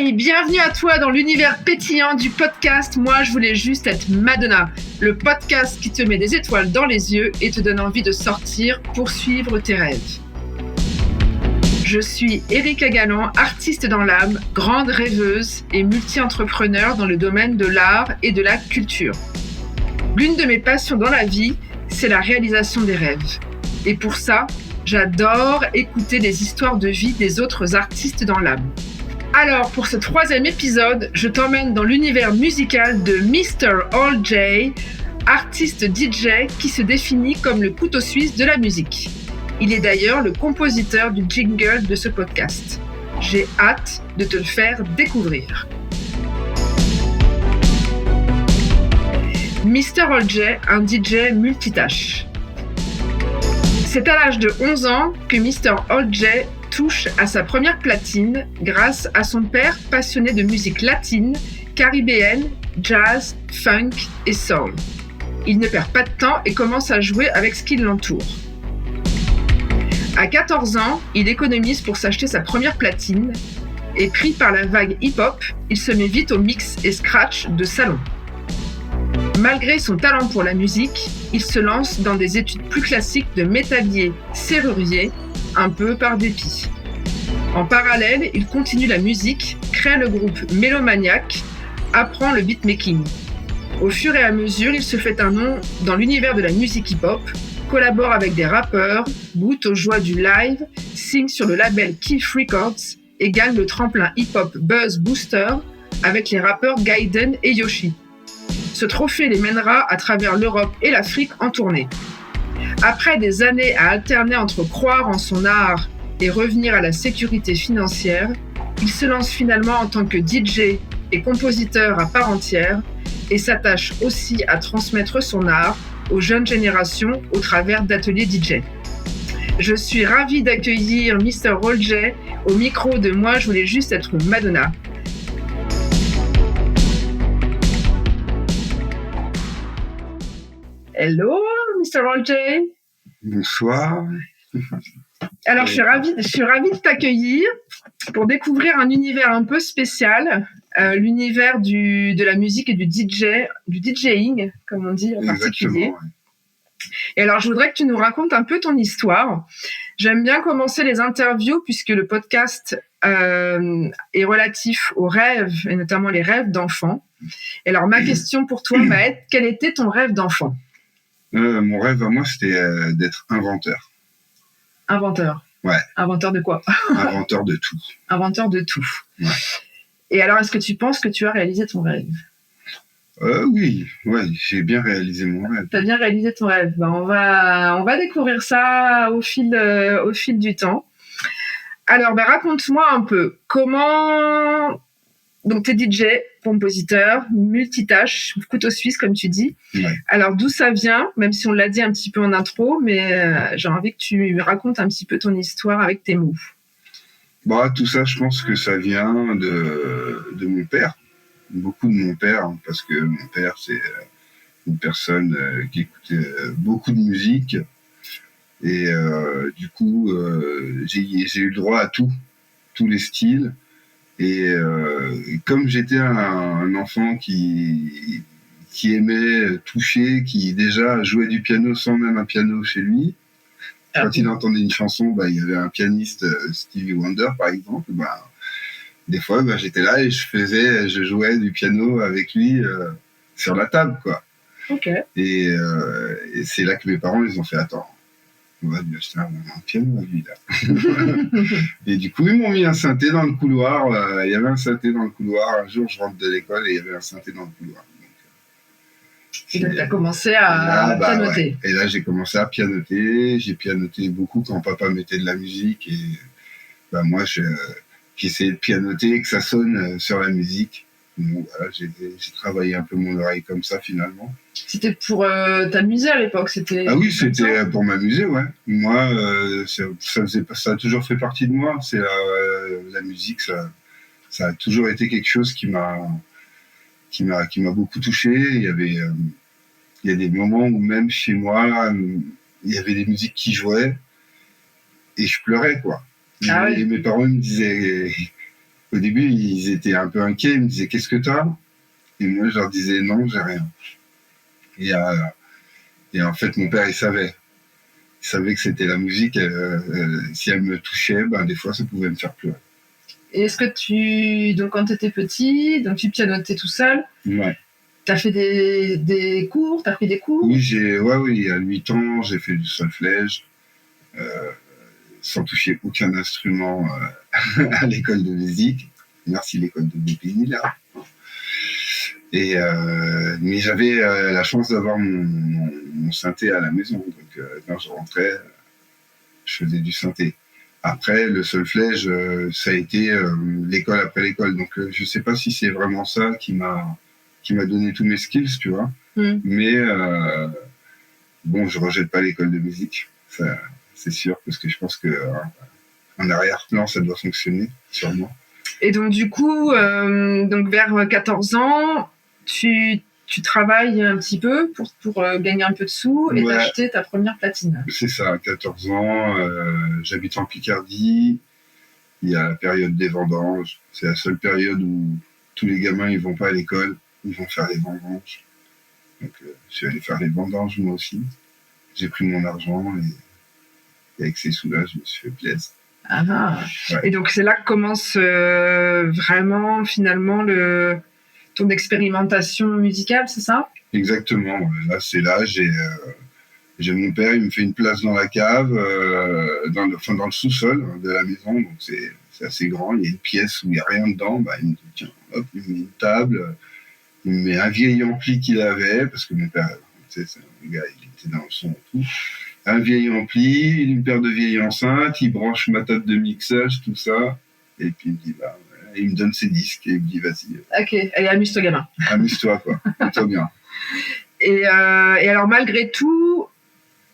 Hey, bienvenue à toi dans l'univers pétillant du podcast Moi je voulais juste être Madonna, le podcast qui te met des étoiles dans les yeux et te donne envie de sortir pour suivre tes rêves. Je suis Erika Galland, artiste dans l'âme, grande rêveuse et multi-entrepreneur dans le domaine de l'art et de la culture. L'une de mes passions dans la vie, c'est la réalisation des rêves. Et pour ça, j'adore écouter des histoires de vie des autres artistes dans l'âme. Alors, pour ce 3e épisode, je t'emmène dans l'univers musical de Mr. All J, artiste DJ qui se définit comme le couteau suisse de la musique. Il est d'ailleurs le compositeur du jingle de ce podcast. J'ai hâte de te le faire découvrir. Mr. All J, un DJ multitâche. C'est à l'âge de 11 ans que Mr. All J touche à sa première platine grâce à son père passionné de musique latine, caribéenne, jazz, funk et soul. Il ne perd pas de temps et commence à jouer avec ce qui l'entoure. À 14 ans, il économise pour s'acheter sa première platine et pris par la vague hip-hop, il se met vite au mix et scratch de salon. Malgré son talent pour la musique, il se lance dans des études plus classiques de métallier serrurier, un peu par dépit. En parallèle, il continue la musique, crée le groupe Mélomaniac, apprend le beatmaking. Au fur et à mesure, il se fait un nom dans l'univers de la musique hip-hop, collabore avec des rappeurs, goûte aux joies du live, signe sur le label Keef Records et gagne le tremplin hip-hop Buzz Booster avec les rappeurs Gaiden et Yoshi. Ce trophée les mènera à travers l'Europe et l'Afrique en tournée. Après des années à alterner entre croire en son art et revenir à la sécurité financière, il se lance finalement en tant que DJ et compositeur à part entière et s'attache aussi à transmettre son art aux jeunes générations au travers d'ateliers DJ. Je suis ravie d'accueillir Mr. All J au micro de Moi je voulais juste être Madonna. Hello, Mr. All J. Bonsoir. Alors, je suis ravie de t'accueillir pour découvrir un univers un peu spécial, l'univers de la musique et du DJing, comme on dit en particulier. Ouais. Et alors, je voudrais que tu nous racontes un peu ton histoire. J'aime bien commencer les interviews puisque le podcast est relatif aux rêves, et notamment les rêves d'enfants. Et alors, ma question pour toi va être, quel était ton rêve d'enfant ? Mon rêve à moi, c'était d'être inventeur. Inventeur. Ouais. Inventeur de quoi ? Inventeur de tout. Inventeur de tout. Ouais. Et alors, est-ce que tu penses que tu as réalisé ton rêve ? Oui, ouais, j'ai bien réalisé mon rêve. Tu as bien réalisé ton rêve. Ben, on va découvrir ça au fil du temps. Alors, raconte-moi un peu comment... Donc, tu es DJ, compositeur, multitâche, couteau suisse, comme tu dis. Ouais. Alors, d'où ça vient, même si on l'a dit un petit peu en intro, mais j'ai envie que tu racontes un petit peu ton histoire avec tes mots. Tout ça, je pense que ça vient de mon père. Beaucoup de mon père, hein, parce que mon père, c'est une personne qui écoutait beaucoup de musique. Et du coup, j'ai eu le droit à tous les styles. Et comme j'étais un enfant qui aimait toucher, qui déjà jouait du piano sans même un piano chez lui, quand il entendait une chanson, il y avait un pianiste, Stevie Wonder par exemple, des fois j'étais là et je jouais du piano avec lui sur la table, quoi. Okay. Et c'est là que mes parents ils ont fait attends. On va lui acheter un piano à lui, là. Et du coup, ils m'ont mis un synthé dans le couloir. Il y avait un synthé dans le couloir. Un jour, je rentre de l'école et il y avait un synthé dans le couloir. Et donc, tu as commencé à pianoter. Ouais. Et là, j'ai commencé à pianoter. J'ai pianoté beaucoup quand papa mettait de la musique. Et moi, j'essayais de pianoter et que ça sonne sur la musique. Donc, voilà, j'ai travaillé un peu mon oreille comme ça, finalement. C'était pour t'amuser à l'époque, c'était... Ah oui, c'était pour m'amuser, ouais. Moi, ça a toujours fait partie de moi. C'est la musique, ça a toujours été quelque chose qui m'a beaucoup touché. Il y a des moments où même chez moi, il y avait des musiques qui jouaient et je pleurais, quoi. Ah oui. Et mes parents me disaient Au début, ils étaient un peu inquiets, ils me disaient qu'est-ce que t'as? Et moi, je leur disais non, j'ai rien. Et, euh, et en fait, mon père, il savait. Il savait que c'était la musique. Si elle me touchait, ben, des fois, ça pouvait me faire pleurer. Et est-ce que donc quand tu étais petit, donc tu pianotais tout seul, Ouais. tu as fait des cours, tu as pris des cours? Oui, à 8 ans, j'ai fait du solfège, sans toucher aucun instrument à l'école de musique. Merci l'école de Bépigny, là. Mais j'avais la chance d'avoir mon synthé à la maison. Donc quand je rentrais, je faisais du synthé. Après, le solfège, ça a été l'école après l'école. Donc je sais pas si c'est vraiment ça qui m'a donné tous mes skills, tu vois. Mais bon, je rejette pas l'école de musique, ça, c'est sûr, parce que je pense que en arrière-plan, ça doit fonctionner, sûrement. Et donc du coup, donc vers 14 ans, tu travailles un petit peu pour gagner un peu de sous et t'acheter ta première platine. C'est ça, à 14 ans, j'habite en Picardie, il y a la période des vendanges, c'est la seule période où tous les gamins ils vont pas à l'école, ils vont faire les vendanges. Donc je suis allé faire les vendanges moi aussi, j'ai pris mon argent et avec ces sous-là, je me suis fait plaisir. Ah. Ouais. Et donc c'est là que commence vraiment finalement ton expérimentation musicale, c'est ça? Exactement. Là, j'ai mon père, il me fait une place dans la cave, dans le sous-sol de la maison, donc c'est assez grand. Il y a une pièce où il n'y a rien dedans. Bah, il me dit tiens, hop, il me met une table, il me met un vieil ampli qu'il avait, parce que mon père, tu sais, c'est un gars, il était dans le son et tout. Un vieil ampli, une paire de vieilles enceintes, il branche ma table de mixage, tout ça, et puis il me dit bah. Il me donne ses disques et il me dit vas-y. Ok, allez, amuse-toi gamin. Amuse-toi quoi, plutôt bien. Et alors malgré tout,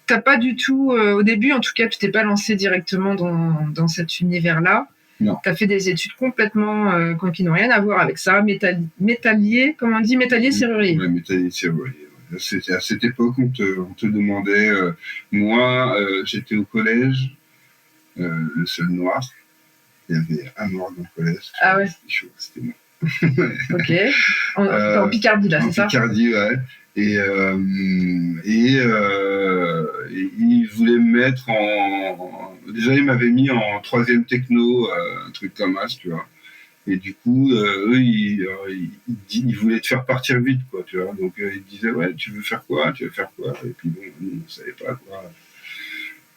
t'as pas du tout, au début en tout cas, tu t'es pas lancé directement dans cet univers-là. Non. T'as fait des études complètement qui n'ont rien à voir avec ça, métallier, comment on dit, métallier serrurier. Oui, métallier serrurier. C'était à cette époque on te demandait, moi j'étais au collège, le seul noir. Il y avait un noir dans le collège. Ah ouais. C'était chaud, c'était moi. Ok. En Picardie, là, c'est ça? En Picardie, ouais. Et il voulait me mettre Déjà, il m'avait mis en 3e techno, un truc comme ça, tu vois. Et du coup, eux, ils voulaient te faire partir vite, quoi, tu vois. Donc, ils disaient, ouais, tu veux faire quoi? Et puis bon, nous, on ne savait pas, quoi. À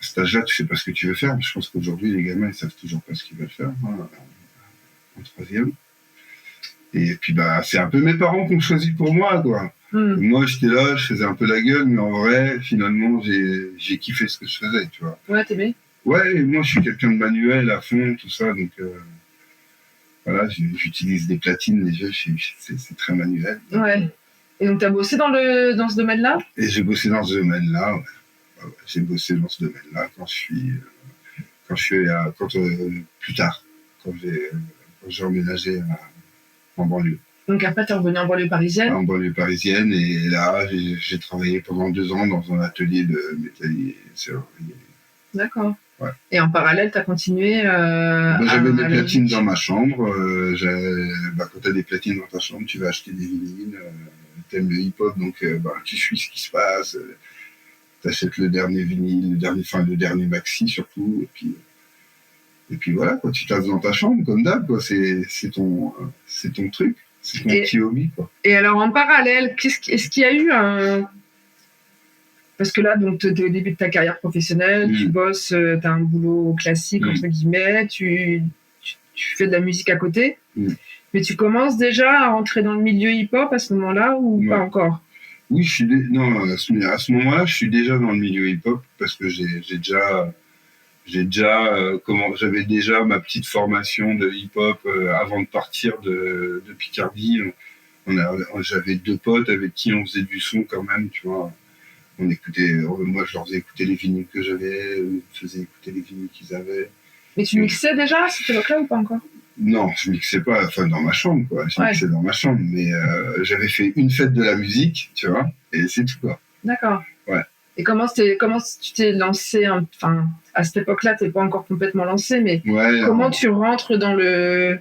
cet âge-là, tu sais pas ce que tu veux faire. Je pense qu'aujourd'hui, les gamins, ils savent toujours pas ce qu'ils veulent faire, hein, en 3e. Et puis, bah, c'est un peu mes parents qui ont choisi pour moi, quoi. Moi, j'étais là, je faisais un peu la gueule, mais en vrai, finalement, j'ai kiffé ce que je faisais, tu vois. Ouais, t'aimais? Ouais, et moi, je suis quelqu'un de manuel à fond, tout ça, donc voilà, j'utilise des platines, déjà, c'est très manuel. Ouais. Et donc, t'as bossé dans ce domaine-là? Et j'ai bossé dans ce domaine-là, ouais. J'ai bossé dans ce domaine-là plus tard, quand j'ai emménagé en banlieue. Donc après, t'es revenu en banlieue parisienne? En banlieue parisienne, et là, j'ai travaillé pendant 2 ans dans un atelier de métallier serrurier. D'accord. Ouais. Et en parallèle, t'as continué j'avais des platines dans ma chambre. Quand t'as des platines dans ta chambre, tu vas acheter des vinyles. T'aimes le hip-hop, donc tu suis ce qui se passe. T'achètes le dernier vinyle, le dernier maxi surtout, et puis voilà, quoi, tu tasses dans ta chambre comme d'hab, quoi, c'est ton truc, c'est ton petit hobby, quoi. Et alors en parallèle, est-ce qu'il y a eu parce que là, donc, t'es au début de ta carrière professionnelle, tu bosses, t'as un boulot classique, entre guillemets, tu fais de la musique à côté, mais tu commences déjà à rentrer dans le milieu hip-hop à ce moment-là ou pas encore? Oui, à ce moment-là, je suis déjà dans le milieu hip-hop parce que j'avais déjà ma petite formation de hip-hop avant de partir de Picardie. J'avais 2 potes avec qui on faisait du son quand même, tu vois. Moi, je leur faisais écouter les vinyles que j'avais, eux me faisaient écouter les vinyles qu'ils avaient. Mais tu mixais déjà à cette époque-là ou pas encore? Non, je mixais pas, dans ma chambre, quoi. Mixais dans ma chambre, mais j'avais fait une fête de la musique, tu vois, et c'est tout, quoi. D'accord. Ouais. Et comment tu t'es lancé, à cette époque-là, t'es pas encore complètement lancé, mais comment tu rentres dans le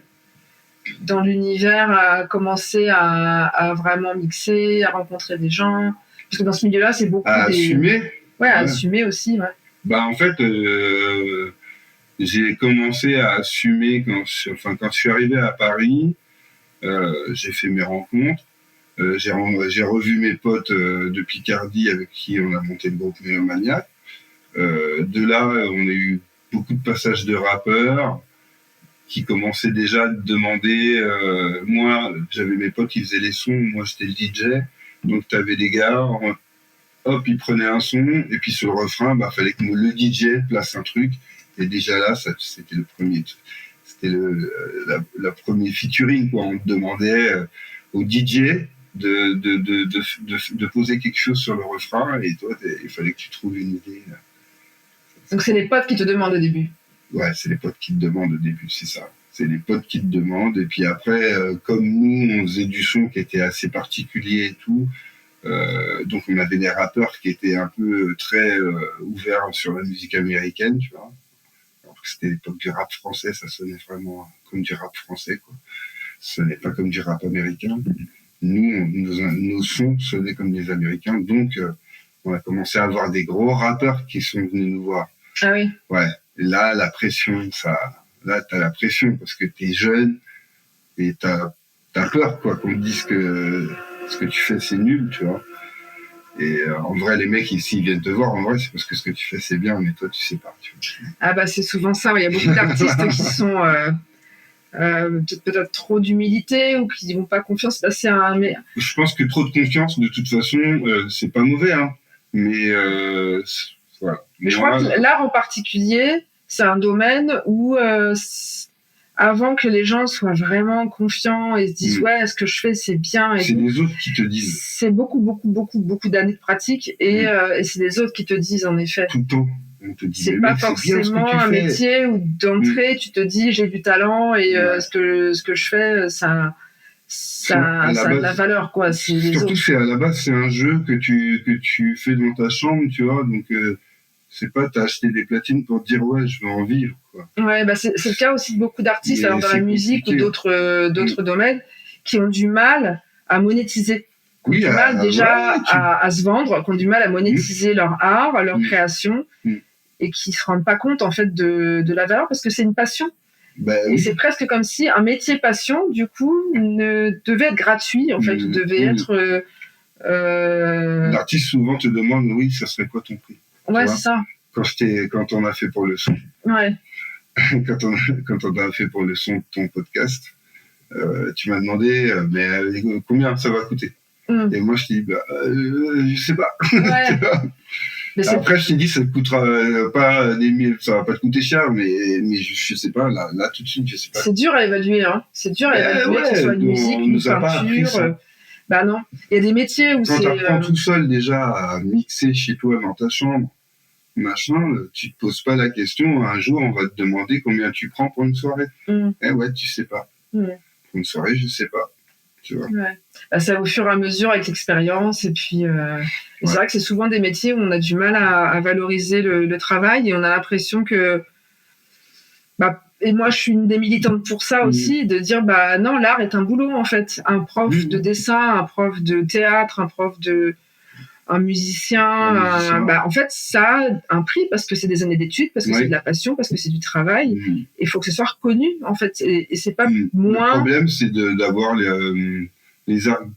dans l'univers, à commencer à vraiment mixer, à rencontrer des gens? Parce que dans ce milieu-là, c'est beaucoup À assumer. Ouais, à assumer aussi, ouais. Bah, en fait, j'ai commencé à assumer quand je suis arrivé à Paris, j'ai fait mes rencontres, j'ai revu mes potes de Picardie avec qui on a monté le groupe Mélomaniac. De là, on a eu beaucoup de passages de rappeurs qui commençaient déjà à demander. Moi, j'avais mes potes qui faisaient les sons, moi j'étais le DJ, donc t'avais des gars, hop, ils prenaient un son, et puis sur le refrain, bah fallait que le DJ place un truc, et déjà là, c'était le premier, c'était la premier featuring, quoi. On te demandait au DJ de poser quelque chose sur le refrain, et toi, il fallait que tu trouves une idée. Donc c'est les potes qui te demandent au début. Ouais, c'est les potes qui te demandent au début, c'est ça. C'est les potes qui te demandent. Et puis après, comme nous, on faisait du son qui était assez particulier et tout, donc on avait des rappeurs qui étaient un peu très ouverts sur la musique américaine, tu vois. Alors que c'était l'époque du rap français, ça sonnait vraiment comme du rap français, quoi. Ça sonnait pas comme du rap américain. Nous, nos sons sonnaient comme des Américains, donc on a commencé à avoir des gros rappeurs qui sont venus nous voir. Ah oui. Ouais. Là, la pression, là, t'as la pression parce que t'es jeune et t'as peur, quoi, qu'on te dise que ce que tu fais, c'est nul, tu vois. Et en vrai, les mecs, s'ils viennent te voir, en vrai, c'est parce que ce que tu fais, c'est bien, mais toi, tu sais pas, tu vois. Ah bah, c'est souvent ça. Il y a beaucoup d'artistes qui sont peut-être trop d'humilité ou qui n'ont pas confiance. Là, Je pense que trop de confiance, de toute façon, c'est pas mauvais, hein. Mais voilà. Mais je crois que l'art en particulier, c'est un domaine où, avant que les gens soient vraiment confiants et se disent ouais, ce que je fais, c'est bien. C'est les autres qui te disent. C'est beaucoup d'années de pratique et c'est les autres qui te disent, en effet. Tout le temps. On te dit, c'est pas forcément un métier où d'entrée, tu te dis j'ai du talent et ce que je fais, ça a de la valeur, quoi. Surtout c'est à la base, c'est un jeu que tu fais dans ta chambre, tu vois, donc c'est pas t'as acheté des platines pour te dire ouais, je veux en vivre, quoi. Ouais, bah c'est le cas aussi de beaucoup d'artistes, alors dans la musique ou d'autres domaines, qui ont du mal à monétiser, qui ont du mal déjà à se vendre, qui ont du mal à monétiser leur art, leur création, et qui se rendent pas compte en fait de la valeur parce que c'est une passion. Et c'est presque comme si un métier passion, du coup, ne devait être gratuit, en fait, ou devait être... L'artiste souvent te demande, oui, ça serait quoi ton prix? Ouais, c'est ça. Quand on a fait pour le son. Ouais. quand on a fait pour le son de ton podcast, tu m'as demandé, mais combien ça va coûter? Et moi, je t'ai dit, je sais pas. Ouais. Mais après, je t'ai dit, ça ne coûtera pas des mille, ça va pas te coûter cher, mais je sais pas, là, tout de suite, je sais pas. C'est dur à évaluer, hein. C'est dur à évaluer, que ce soit une musique, une peinture. Bah non. Il y a des métiers où quand tu apprends tout seul déjà à mixer chez toi dans ta chambre, machin, tu te poses pas la question, un jour, on va te demander combien tu prends pour une soirée. Eh ouais, tu sais pas. Pour une soirée, je sais pas. Ouais. Bah, ça au fur et à mesure avec l'expérience et puis c'est vrai que c'est souvent des métiers où on a du mal à valoriser le travail et on a l'impression que et moi je suis une des militantes pour ça aussi, de dire non, l'art est un boulot en fait. Un prof de dessin, un prof de théâtre, un musicien, en fait ça a un prix parce que c'est des années d'études, parce que c'est de la passion, parce que c'est du travail. Il faut que ce soit reconnu en fait, et c'est pas moins... Le problème c'est d'avoir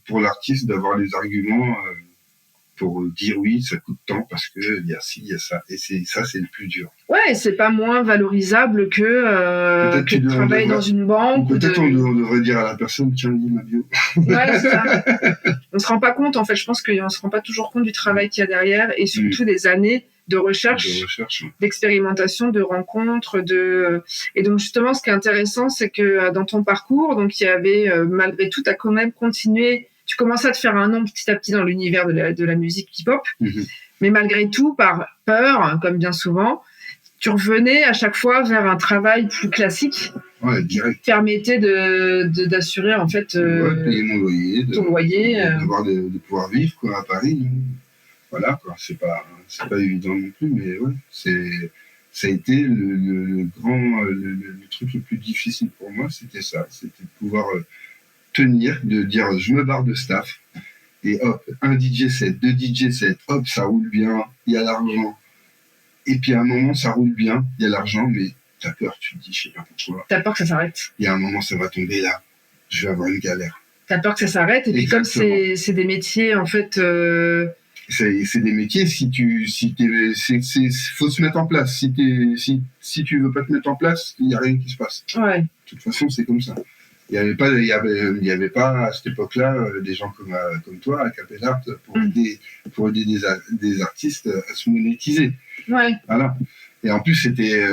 pour l'artiste d'avoir les arguments pour dire oui, ça coûte tant parce que il y a ci, il y a ça, et ça c'est le plus dur. Ouais, c'est pas moins valorisable que de travailler dans une banque. Peut-être on devrait dire à la personne, tiens, lis ma bio. Ouais, c'est ça. On se rend pas compte, en fait. Je pense qu'on se rend pas toujours compte du travail qu'il y a derrière et surtout des années de recherche, d'expérimentation, de rencontres, et donc justement, ce qui est intéressant, c'est que dans ton parcours, donc il y avait malgré tout, t'as quand même continué. Tu commençais à te faire un nom petit à petit dans l'univers de la musique hip-hop, mais malgré tout, par peur, comme bien souvent, tu revenais à chaque fois vers un travail plus classique, direct. Qui permettait d'assurer en fait payer mon loyer, ton loyer, de pouvoir vivre quoi, à Paris. Voilà, quoi. C'est pas évident non plus, mais ouais, ça a été le truc le plus difficile pour moi, c'était ça, c'était de pouvoir tenir, de dire je me barre de staff, et hop, un DJ set, deux DJ sets, hop, ça roule bien, il y a l'argent. Et puis à un moment, ça roule bien, il y a l'argent, mais t'as peur, tu te dis, je sais pas pourquoi. T'as peur que ça s'arrête. Il y a un moment, ça va tomber là, je vais avoir une galère. T'as peur que ça s'arrête, et puis Exactement. comme c'est des métiers, en fait... C'est des métiers, faut se mettre en place. Si tu veux pas te mettre en place, il n'y a rien qui se passe. Ouais. De toute façon, c'est comme ça. Il y avait pas à cette époque-là des gens comme toi à Capel Art pour aider des artistes à se monétiser. Ouais. Voilà. Et en plus, c'était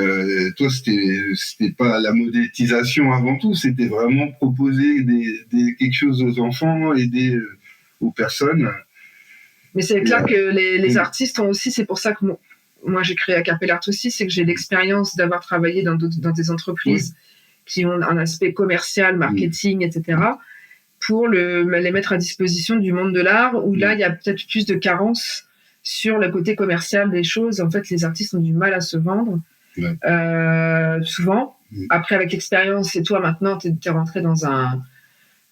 pas la monétisation avant tout, c'était vraiment proposer quelque chose aux enfants, aider aux personnes. Mais c'est clair que les artistes ont aussi, c'est pour ça que moi j'ai créé Capel Art aussi, c'est que j'ai l'expérience d'avoir travaillé dans des entreprises qui ont un aspect commercial, marketing, etc., pour les mettre à disposition du monde de l'art, où là il y a peut-être plus de carences sur le côté commercial des choses. En fait, les artistes ont du mal à se vendre, souvent. Après, avec l'expérience, et toi maintenant, t'es rentré dans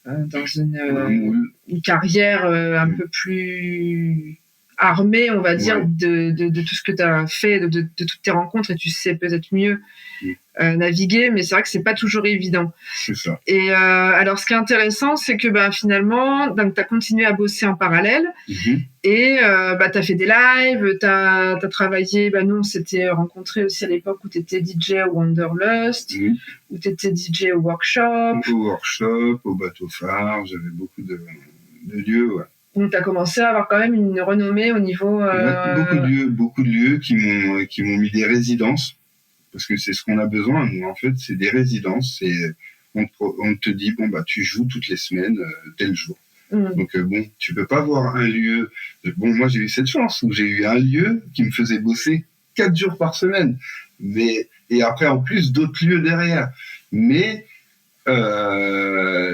une carrière un peu plus armée, on va dire, de tout ce que tu as fait, de toutes tes rencontres, et tu sais peut-être mieux naviguer, mais c'est vrai que c'est pas toujours évident. C'est ça. Et alors, ce qui est intéressant, c'est que finalement, tu as continué à bosser en parallèle, et tu as fait des lives, tu as travaillé, nous on s'était rencontrés aussi à l'époque où tu étais DJ au Wanderlust, où tu étais DJ au workshop. Au workshop, au bateau phare, j'avais beaucoup de lieux, ouais. Donc, tu as commencé à avoir quand même une renommée au niveau... Beaucoup de lieux qui m'ont mis des résidences, parce que c'est ce qu'on a besoin, nous, en fait, c'est des résidences. On te dit, tu joues toutes les semaines, tel jour. Donc, tu peux pas avoir un lieu... moi, j'ai eu cette chance, où j'ai eu un lieu qui me faisait bosser 4 jours par semaine. Et après, en plus, d'autres lieux derrière. Mais...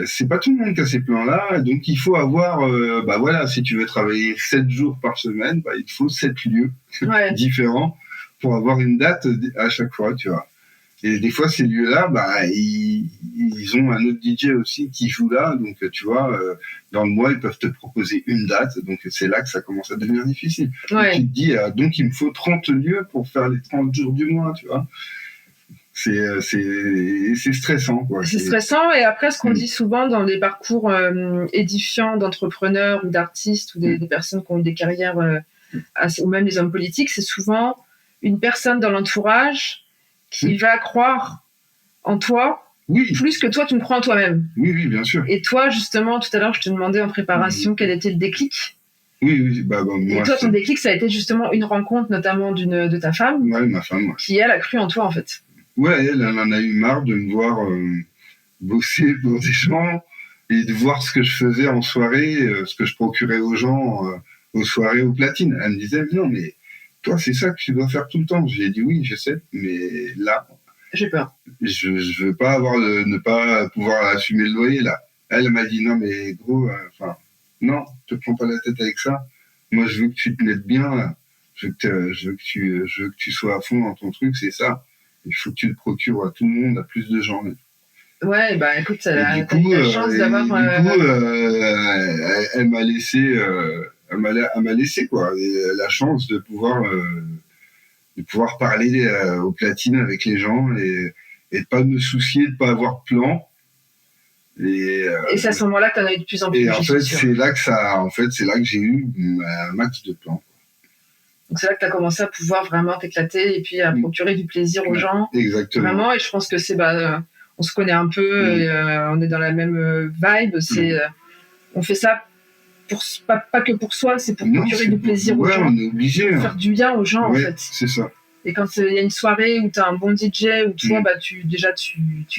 c'est pas tout le monde qui a ces plans-là, donc il faut avoir, si tu veux travailler 7 jours par semaine, il faut 7 lieux différents pour avoir une date à chaque fois, tu vois. Et des fois, ces lieux-là, ils ont un autre DJ aussi qui joue là, donc tu vois, dans le mois, ils peuvent te proposer une date, donc c'est là que ça commence à devenir difficile. Donc, tu te dis, donc il me faut 30 lieux pour faire les 30 jours du mois, tu vois. C'est stressant, quoi. C'est stressant, et après, ce qu'on dit souvent dans les parcours édifiants d'entrepreneurs ou d'artistes ou des personnes qui ont eu des carrières, ou même les hommes politiques, c'est souvent une personne dans l'entourage qui va croire en toi plus que toi tu ne crois en toi-même. Oui, bien sûr. Et toi, justement, tout à l'heure, je te demandais en préparation quel était le déclic. Oui. Moi, et toi, ton déclic, ça a été justement une rencontre, notamment de ta femme, ma femme, qui, elle, a cru en toi, en fait. Ouais, elle en a eu marre de me voir bosser pour des gens et de voir ce que je faisais en soirée, ce que je procurais aux gens aux soirées au platine. Elle me disait, non, mais toi, c'est ça que tu dois faire tout le temps. J'ai dit, oui, je sais, mais là... J'ai peur. Je veux pas ne pas pouvoir assumer le loyer, là. Elle m'a dit, non, mais gros, non, te prends pas la tête avec ça. Moi, je veux que tu te mettes bien, là. Je veux que tu sois à fond dans ton truc, c'est ça. Il faut que tu le procures à tout le monde, à plus de gens. Ouais, écoute, t'as eu la chance d'avoir... elle m'a laissé, quoi, la chance de pouvoir parler au platine avec les gens et de pas me soucier de pas avoir de plan. Et c'est à ce moment-là que t'en as eu de plus en plus. Et en fait, c'est là que j'ai eu un max de plans. Donc c'est là que tu as commencé à pouvoir vraiment t'éclater et puis à procurer du plaisir aux gens. Exactement. Vraiment, et je pense que c'est... on se connaît un peu, et, on est dans la même vibe. On fait ça pas que pour soi, c'est pour procurer du plaisir aux gens. On est obligé. Pour faire du bien aux gens, en fait. C'est ça. Et quand il y a une soirée où tu as un bon DJ, où toi, tu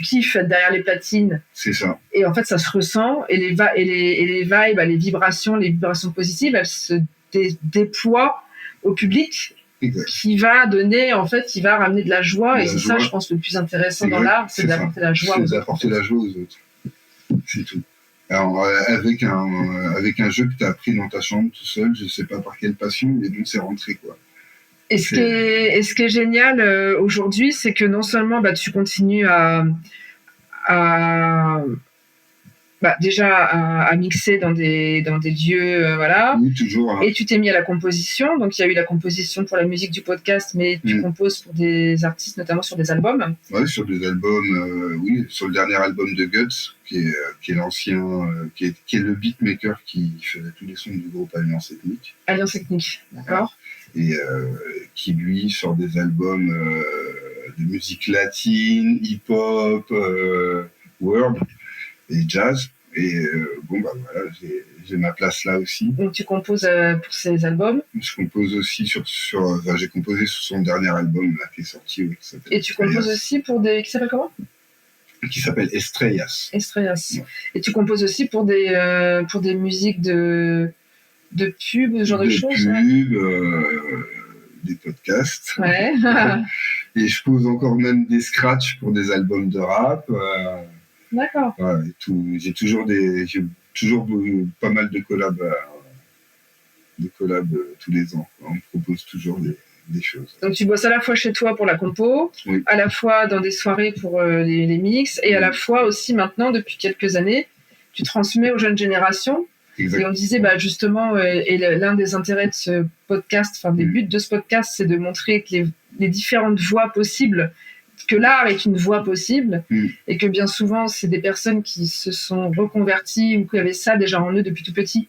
kiffes être derrière les platines. C'est ça. Et en fait, ça se ressent. Et les vibes, les vibrations positives, elles se déploient au public, qui va donner, en fait, qui va ramener de la joie. Et c'est ça, je pense, le plus intéressant dans l'art, c'est d'apporter la joie aux autres. C'est d'apporter la joie aux autres. C'est tout. Alors, avec un jeu que tu as appris dans ta chambre tout seul, je sais pas par quelle passion, mais donc c'est rentré, quoi. Et ce qui est génial aujourd'hui, c'est que non seulement tu continues à déjà à mixer dans des lieux, voilà. Oui, toujours. Hein. Et tu t'es mis à la composition. Donc, il y a eu la composition pour la musique du podcast, mais tu composes pour des artistes, notamment sur des albums. Oui, sur des albums, oui. Sur le dernier album de Guts, qui est l'ancien, qui est le beatmaker qui faisait tous les sons du groupe Alliance Ethnique. Alliance Ethnique, d'accord. Et qui, lui, sort des albums de musique latine, hip-hop, world et jazz. Et voilà, j'ai ma place là aussi. Donc tu composes pour ces albums. Je compose aussi j'ai composé sur son dernier album là, qui est sorti. Oui, qui et tu composes aussi pour des... Qui s'appelle comment ? Qui s'appelle Estrellas. Estrellas. Ouais. Et tu composes aussi pour des musiques de pub, ce genre de choses. Des podcasts. Ouais. Et je pose encore même des scratchs pour des albums de rap. D'accord. Ouais, j'ai toujours pas mal de collabs tous les ans. On me propose toujours des choses. Donc tu bosses à la fois chez toi pour la compo, oui. À la fois dans des soirées pour les mix, et à la fois aussi maintenant, depuis quelques années, tu transmets aux jeunes générations. Exactement. Et on disait justement, et l'un des intérêts de ce podcast, enfin des buts de ce podcast, c'est de montrer que les différentes voies possibles, que l'art est une voie possible, et que bien souvent, c'est des personnes qui se sont reconverties ou qui avaient ça déjà en eux depuis tout petit,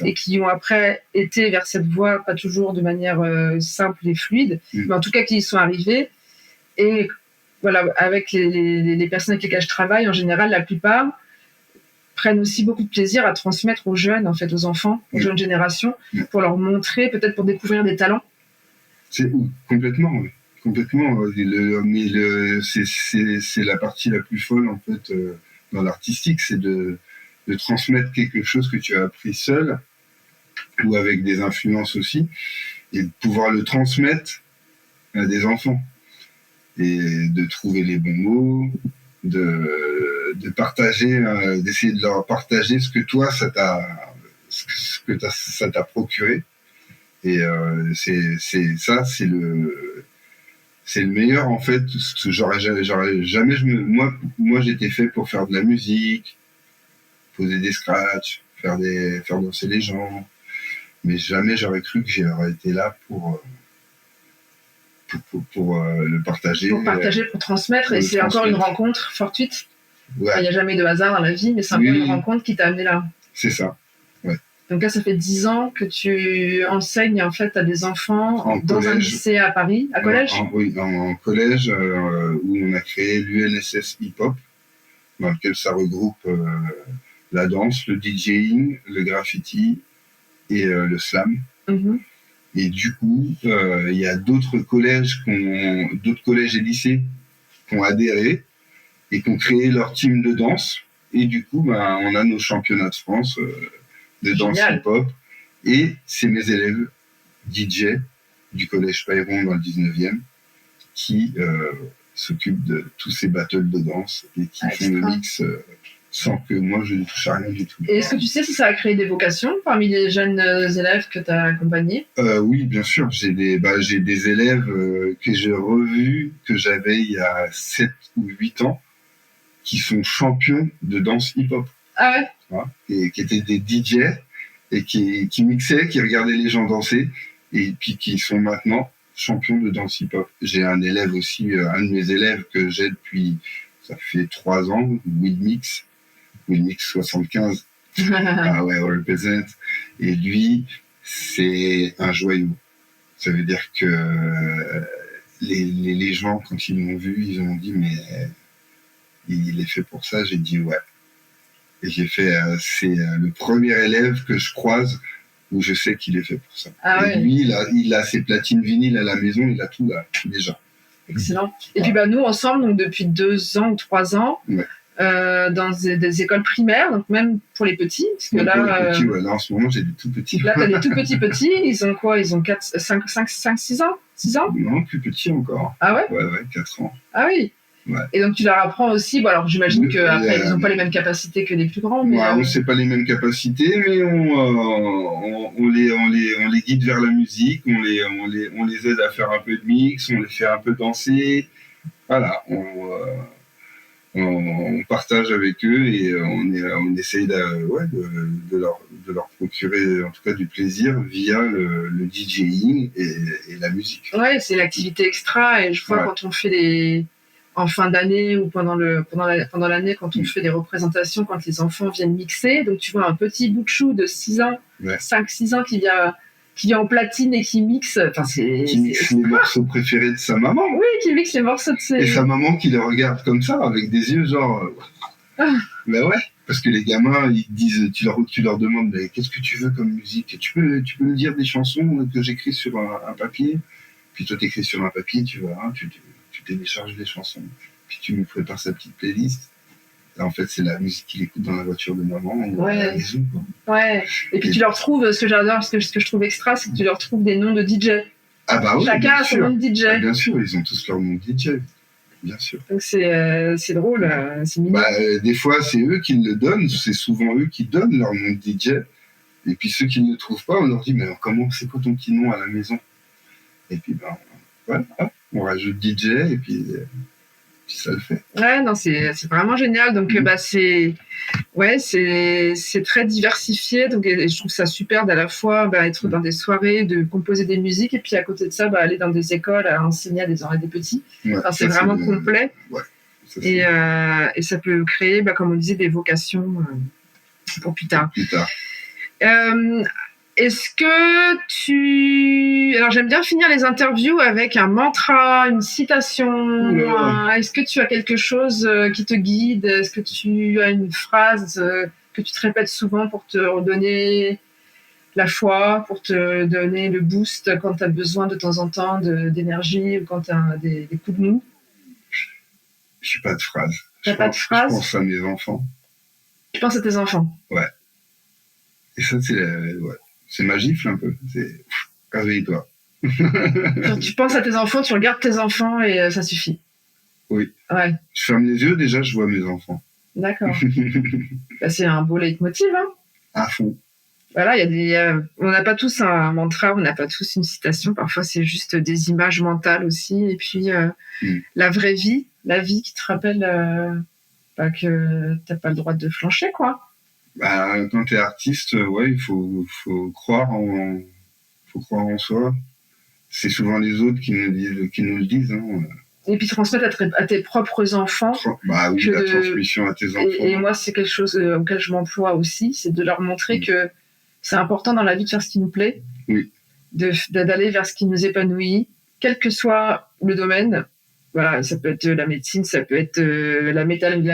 et qui ont après été vers cette voie, pas toujours de manière simple et fluide, mais en tout cas qui y sont arrivés. Et voilà, avec les personnes avec lesquelles je travaille, en général, la plupart prennent aussi beaucoup de plaisir à transmettre aux jeunes, en fait, aux enfants, aux jeunes générations, pour leur montrer, peut-être pour découvrir des talents. C'est complètement, oui. Complètement, mais c'est la partie la plus folle en fait dans l'artistique, c'est de transmettre quelque chose que tu as appris seul ou avec des influences aussi, et de pouvoir le transmettre à des enfants et de trouver les bons mots, de partager, d'essayer de leur partager ce que toi ça t'a procuré, et c'est le meilleur en fait. J'aurais jamais moi j'étais fait pour faire de la musique, poser des scratchs, faire danser les gens, mais jamais j'aurais cru que j'aurais été là pour le partager. Pour partager, pour transmettre, et c'est encore une rencontre fortuite. Ouais. Il n'y a jamais de hasard dans la vie, mais c'est encore une rencontre qui t'a amené là. C'est ça. Ouais. Donc là, ça fait 10 ans que tu enseignes en fait à des enfants dans un lycée à Paris, à collège. En collège, où on a créé l'UNSS Hip Hop, dans lequel ça regroupe la danse, le DJing, le graffiti et le slam. Mm-hmm. Et du coup, il y a d'autres collèges et lycées qui ont adhéré et qui ont créé leur team de danse. Et du coup, on a nos championnats de France de danse hip-hop. Et c'est mes élèves DJ du collège Payron dans le 19e qui s'occupent de tous ces battles de danse et qui font le mix sans que moi je ne touche à rien du tout. Et est-ce que tu sais si ça a créé des vocations parmi les jeunes élèves que tu as accompagnés ? Oui, bien sûr. J'ai des élèves que j'ai revus, que j'avais il y a 7 ou 8 ans, qui sont champions de danse hip-hop. Ah ouais ? Voilà. Et qui étaient des DJ et qui mixaient, qui regardaient les gens danser, et puis qui sont maintenant champions de danse hip-hop. J'ai un élève aussi, un de mes élèves que j'ai depuis, ça fait 3 ans, Will Mix 75. Ah ouais, on représente. Et lui, c'est un joyau. Ça veut dire que les gens, quand ils l'ont vu, ils ont dit, mais il est fait pour ça. J'ai dit ouais. Et j'ai fait, c'est le premier élève que je croise où je sais qu'il est fait pour ça. Ah et lui, il a ses platines vinyles à la maison, il a tout là, déjà. Excellent. Et puis nous, ensemble, donc, depuis 2 ans ou 3 ans, ouais. Dans des écoles primaires, donc même pour les petits. Parce que là, là, en ce moment, j'ai des tout petits. Là, tu as des tout petits. Ils ont quoi ? Ils ont 5, 6 ans ? 6 ans ? Non, plus petits encore. Ah ouais ? Ouais, 4 ans. Ah oui. Ouais. Et donc, tu leur apprends aussi. Bon, alors, j'imagine qu'après, ils n'ont pas les mêmes capacités que les plus grands. Mais, on sait pas les mêmes capacités, mais on les guide vers la musique, on les aide à faire un peu de mix, on les fait un peu danser. Voilà, on partage avec eux et on essaye de leur procurer en tout cas du plaisir via le DJing et la musique. Ouais, c'est l'activité extra et je vois quand on fait en fin d'année ou pendant l'année, quand on fait des représentations, quand les enfants viennent mixer, donc tu vois un petit bout de chou de 6 ans, 5-6 ans qui vient en platine et qui mixe. Enfin, qui mixe les morceaux préférés de sa maman. Oui, qui mixe les morceaux de ses... Et sa maman qui les regarde comme ça, avec des yeux genre... Ben ouais, parce que les gamins, ils disent, tu leur demandes, qu'est-ce que tu veux comme musique? Tu peux me dire des chansons que j'écris sur un papier? Puis toi, t'écris sur un papier, tu vois, tu télécharges des chansons. Puis tu lui prépares sa petite playlist. Là, en fait, c'est la musique qu'il écoute dans la voiture de maman ou à la maison, quoi. Ouais. Et puis tu leur trouves, ce que j'adore, ce que je trouve extra, c'est que tu leur trouves des noms de DJ. Ah bah oui, chacun a son nom de DJ. Ah, bien sûr, ils ont tous leur nom de DJ. Bien sûr. Donc c'est drôle, c'est mignon. Des fois, c'est eux qui le donnent, c'est souvent eux qui donnent leur nom de DJ. Et puis ceux qui ne le trouvent pas, on leur dit, mais comment, c'est quoi ton petit nom à la maison? Et puis, voilà, on rajoute DJ et puis ça le fait. Ouais, non, c'est vraiment génial. Donc, c'est très diversifié. Donc, et je trouve ça super d'à la fois être dans des soirées, de composer des musiques, et puis à côté de ça, aller dans des écoles à enseigner à des petits. Ouais, enfin, c'est vraiment complet. Ouais, et ça peut créer, comme on disait, des vocations pour plus tard. Est-ce que alors j'aime bien finir les interviews avec un mantra, une citation. Est-ce que tu as quelque chose qui te guide? Est-ce que tu as une phrase que tu te répètes souvent pour te redonner la foi, pour te donner le boost quand tu as besoin de temps en temps d'énergie ou quand tu as des coups de mou? Je n'ai pas de phrase. T'as pas de phrase? Je pense à mes enfants. Tu penses à tes enfants? Ouais. Et ça, c'est ma gifle un peu. C'est réveille-toi. Tu penses à tes enfants, tu regardes tes enfants et ça suffit. Oui. Ouais. Je ferme les yeux, déjà, je vois mes enfants. D'accord. C'est un beau leitmotiv, hein. À fond. Voilà, on n'a pas tous un mantra, on n'a pas tous une citation. Parfois, c'est juste des images mentales aussi. Et puis, la vraie vie, la vie qui te rappelle que t'as pas le droit de flancher, quoi. Quand tu es artiste, il faut croire en soi. C'est souvent les autres qui nous le disent. Hein. Et puis transmettre à tes propres enfants. La transmission à tes enfants. Et moi, c'est quelque chose auquel je m'emploie aussi, c'est de leur montrer que c'est important dans la vie de faire ce qui nous plaît, d'aller vers ce qui nous épanouit, quel que soit le domaine. Voilà, ça peut être la médecine, ça peut être la métallerie.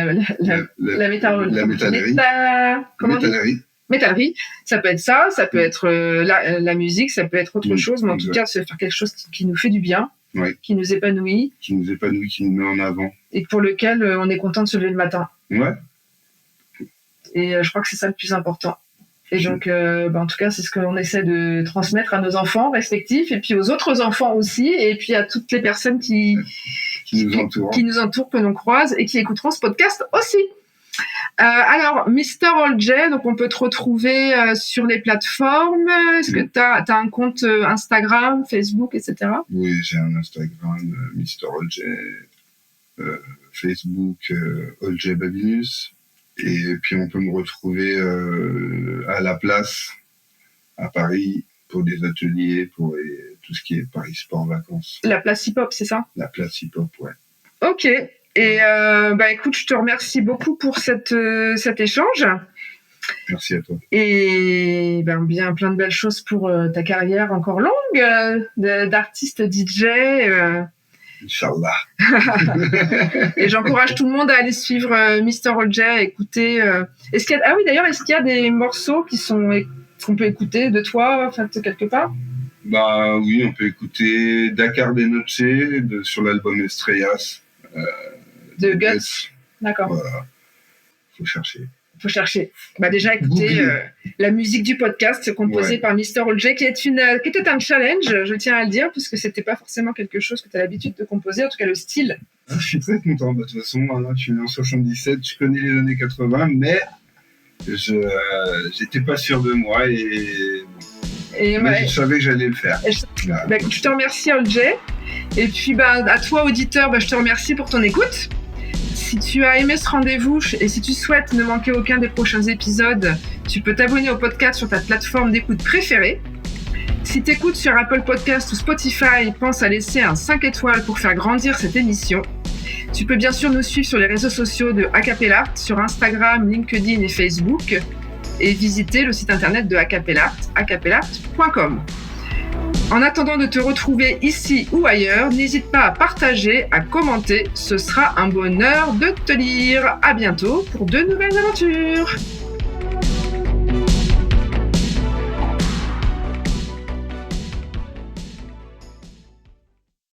Métallerie, ça peut être ça peut être la musique, ça peut être autre chose, mais en tout cas, c'est faire quelque chose qui nous fait du bien, qui nous épanouit. Qui nous met en avant. Et pour lequel on est content de se lever le matin. Ouais. Et je crois que c'est ça le plus important. Et donc, en tout cas, c'est ce qu'on essaie de transmettre à nos enfants respectifs, et puis aux autres enfants aussi, et puis à toutes les personnes qui nous entourent, que l'on croise, et qui écouteront ce podcast aussi. Alors, Mr. All J, donc on peut te retrouver sur les plateformes. Est-ce que tu as un compte Instagram, Facebook, etc.? Oui, j'ai un Instagram, Mr. All J, Facebook, All J Babinus. Et puis on peut me retrouver à La Place, à Paris, pour des ateliers, pour tout ce qui est Paris Sport Vacances. La Place Hip Hop, c'est ça? La Place Hip Hop, ouais. Ok. Et écoute, je te remercie beaucoup pour cet échange. Merci à toi. Et bien plein de belles choses pour ta carrière encore longue d'artiste DJ. Inch'Allah. Et j'encourage tout le monde à aller suivre Mr. All J, à écouter. Est-ce qu'il y a des morceaux qu'on peut écouter de toi, en fait, quelque part? Oui, on peut écouter Dakar de Noche sur l'album Estrellas. De Guts. D'accord. Voilà. Faut chercher. Déjà, écoutez la musique du podcast composée par Mr. All J, qui était un challenge, je tiens à le dire, puisque c'était pas forcément quelque chose que tu as l'habitude de composer, en tout cas le style. Je suis très content. De toute façon, je suis né en 77, je connais les années 80, mais je n'étais pas sûr de moi mais je savais que j'allais le faire. Je te remercie, Old Jay. Et puis, à toi, auditeur, je te remercie pour ton écoute. Si tu as aimé ce rendez-vous et si tu souhaites ne manquer aucun des prochains épisodes, tu peux t'abonner au podcast sur ta plateforme d'écoute préférée. Si tu écoutes sur Apple Podcast ou Spotify, pense à laisser un 5 étoiles pour faire grandir cette émission. Tu peux bien sûr nous suivre sur les réseaux sociaux de Acapellart, sur Instagram, LinkedIn et Facebook, et visiter le site internet de Acapellart, acapellart.com. En attendant de te retrouver ici ou ailleurs, n'hésite pas à partager, à commenter, ce sera un bonheur de te lire. À bientôt pour de nouvelles aventures.